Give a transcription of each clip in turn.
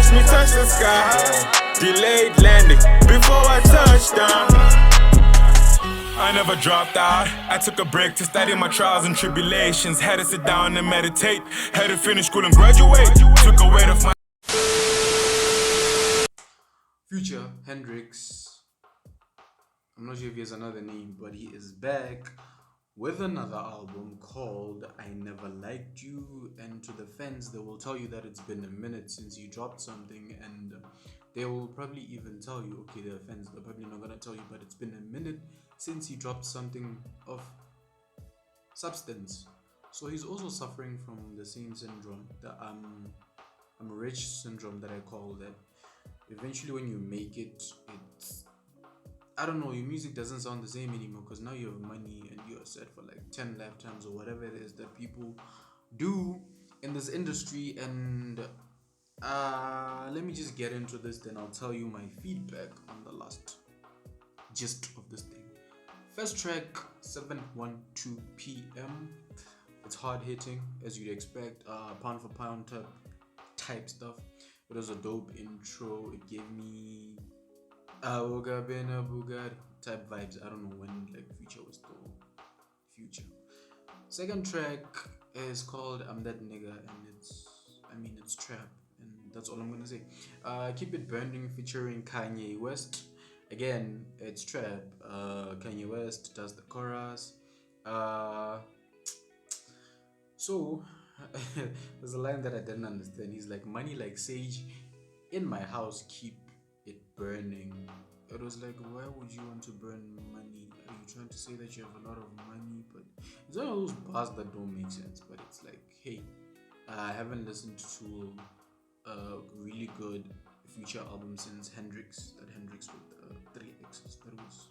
watch me touch the sky. Delayed landing before I touched down. I never dropped out. I took a break to study my trials and tribulations. Had to sit down and meditate. Had to finish school and graduate. Took a weight off my Future Hendrixx. I'm not sure if he has another name, but he is back with another album called I Never Liked You. And to the fans, they will tell you that it's been a minute since you dropped something, and they will probably even tell you, okay, they're fans, they're probably not gonna tell you, but it's been a minute since he dropped something of substance. So he's also suffering from the same syndrome, the I'm rich syndrome that I call that. Eventually, when you make it, it's, I don't know, your music doesn't sound the same anymore because now you have money and you're set for like 10 lifetimes or whatever it is that people do in this industry. And let me just get into this, then I'll tell you my feedback on the last gist of this thing. First track, 7:12 p.m. It's hard hitting as you'd expect, pound for pound type stuff. It was a dope intro. It gave me I woke up in a Bugatti type vibes. I don't know when like Future was still Future. Second track is called I'm That Nigga, and it's trap, and that's all I'm gonna say. Keep It Burning featuring Kanye West. Again, it's trap. Kanye West does the chorus. So there's a line that I didn't understand. He's like, money like sage in my house, keep it burning. It was like, why would you want to burn money? Are you trying to say that you have a lot of money? But it's one of those bars that don't make sense. But it's like, hey, I haven't listened to a really good Future album since Hendrixx. That Hendrixx with 3 X's. That was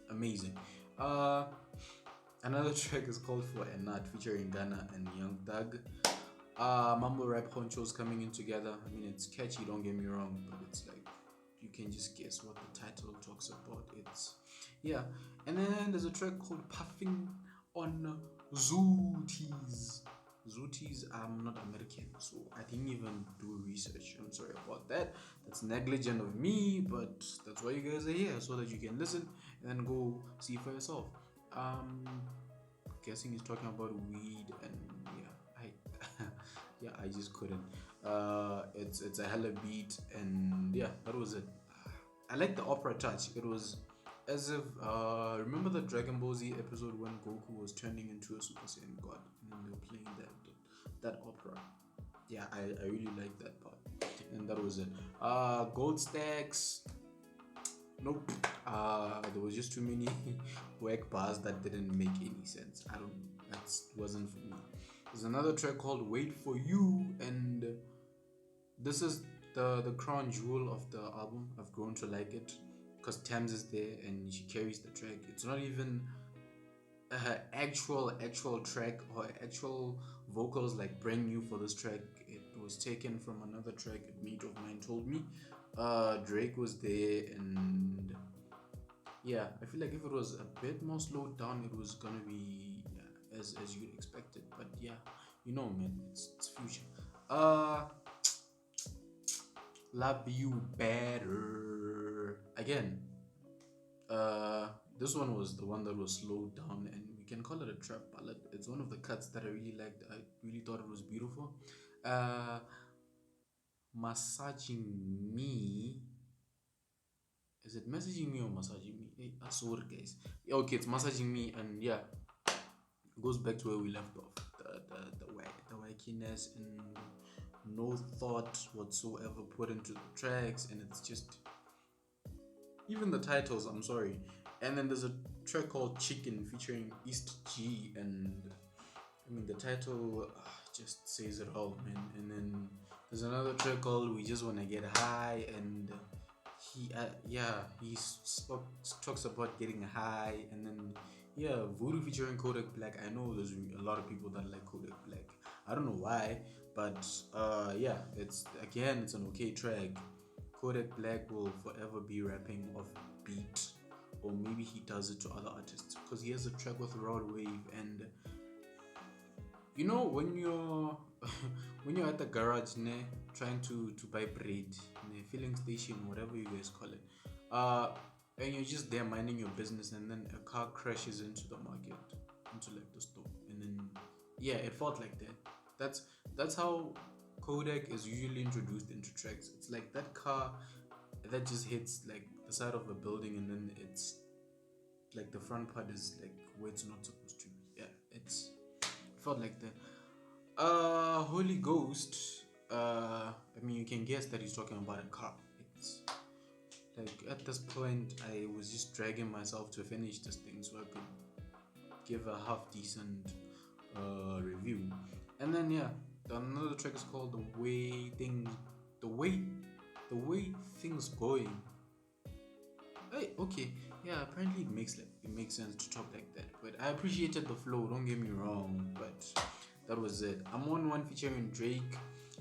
amazing. Another track is called For a Nut featuring Ghana and Young Thug. Mumble rap honchos coming in together. I mean, it's catchy, don't get me wrong, but it's like you can just guess what the title talks about. It's and then there's a track called Puffing on Zooties. Zooties, I'm not American, so I didn't even do research. I'm sorry about that. That's negligent of me, but that's why you guys are here, so that you can listen and then go see for yourself. Guessing he's talking about weed, and I just couldn't. It's a hella beat, and that was it. I like the opera touch. It was as if remember the Dragon Ball Z episode when Goku was turning into a Super Saiyan God, and then they were playing that opera. I really like that part, and that was it. Gold Stacks. Nope. There was just too many whack bars that didn't make any sense. That wasn't for me. There's another track called Wait For You, and this is the crown jewel of the album. I've grown to like it because Thames is there and she carries the track. It's not even her actual track or actual vocals like brand new for this track. It was taken from another track a mate of mine told me. Drake was there, and I feel like if it was a bit more slowed down, it was gonna be as you'd expect it. But man, it's Future. Love You Better. Again, this one was the one that was slowed down, and we can call it a trap ballad. It's one of the cuts that I really liked. I really thought it was beautiful. Massaging Me. Is it Messaging Me or Massaging Me? Hey, sorry guys. Okay, it's Massaging Me, and it goes back to where we left off. The wackiness and no thought whatsoever put into the tracks, and it's just even the titles. I'm sorry. And then there's a track called Chicken featuring East G, and I mean the title just says it all, man. And then there's another track called We Just Wanna Get High, and he talks about getting high. And then Voodoo featuring Kodak Black. I know there's a lot of people that like Kodak Black. I don't know why, but it's an okay track. Kodak Black will forever be rapping off beat, or maybe he does it to other artists because he has a track with Rod Wave, and You know, when you're when you're at the garage, ne, trying to buy bread, ne, filling station, whatever you guys call it, and you're just there minding your business, and then a car crashes into the market, into like the store, and then yeah, it felt like that. That's how Kodak is usually introduced into tracks. It's like that car that just hits like the side of a building, and then it's like the front part is like where it's not supposed to be. Yeah, it felt like that. Holy Ghost. I mean, you can guess that he's talking about a car. It's like at this point, I was just dragging myself to finish this thing so I could give a half decent review. And then yeah, another track is called the way things going. Hey, okay, yeah. Apparently, it makes sense to talk like that. But I appreciated the flow. Don't get me wrong, but that was it. I'm on one featuring Drake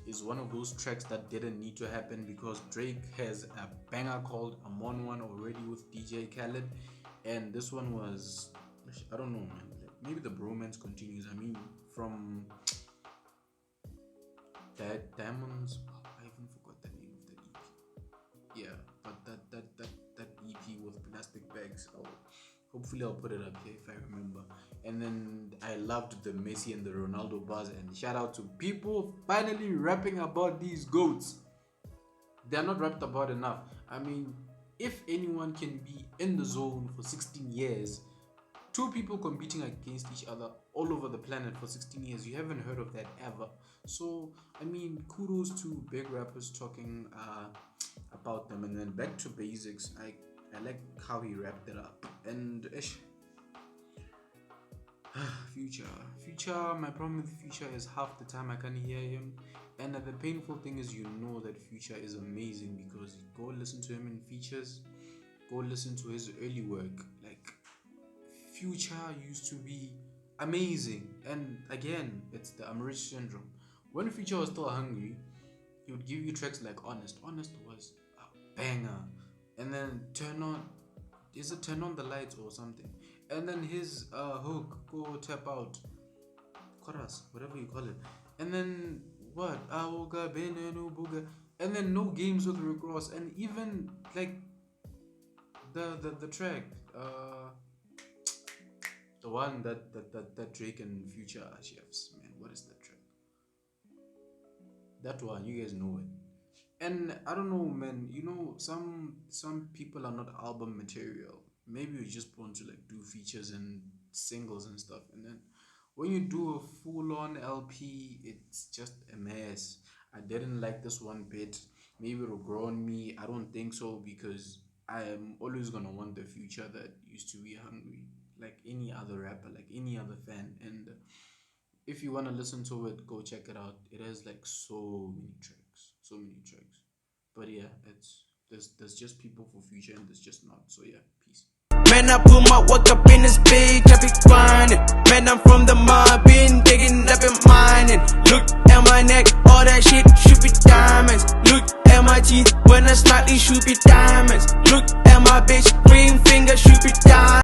is one of those tracks that didn't need to happen because Drake has a banger called I'm on one already with DJ Khaled, and this one was, I don't know, man. Like, maybe the bromance continues. I mean, from that Diamonds. I even forgot the name of that EP. Yeah, but that EP with plastic bags. Hopefully I'll put it up here if I remember. And then I loved the Messi and the Ronaldo bars. And shout out to people finally rapping about these goats. They're not rapped about enough. I mean, if anyone can be in the zone for 16 years, two people competing against each other all over the planet for 16 years, you haven't heard of that ever. So, I mean, kudos to big rappers talking about them. And then back to basics. I like how he wrapped it up. And Future, my problem with Future is half the time I can't hear him. And the painful thing is, you know that Future is amazing because go listen to him in features, go listen to his early work. Like, Future used to be amazing. And again, it's the I'm Rich syndrome. When Future was still hungry, he would give you tracks like Honest. Honest was a banger. And then Turn On the Lights or something. And then his hook, Go Tap Out, chorus, whatever you call it. And then what? Awoga Benenu Buga. And then No Games with Rick Ross. And even like the track, the one that Drake and Future are chefs. Man, what is that track? That one, you guys know it. And I don't know, man. You know, some people are not album material. Maybe you just want to like do features and singles and stuff. And then when you do a full-on LP, it's just a mess. I didn't like this one bit. Maybe it'll grow on me. I don't think so because I am always gonna want the Future that used to be hungry, like any other rapper, like any other fan. And if you wanna listen to it, go check it out. It has like so many tracks. But yeah, there's just people for Future and there's just not. So yeah, peace. Man, I put my work up in this bitch, I be grinding. Man, I'm from the mud.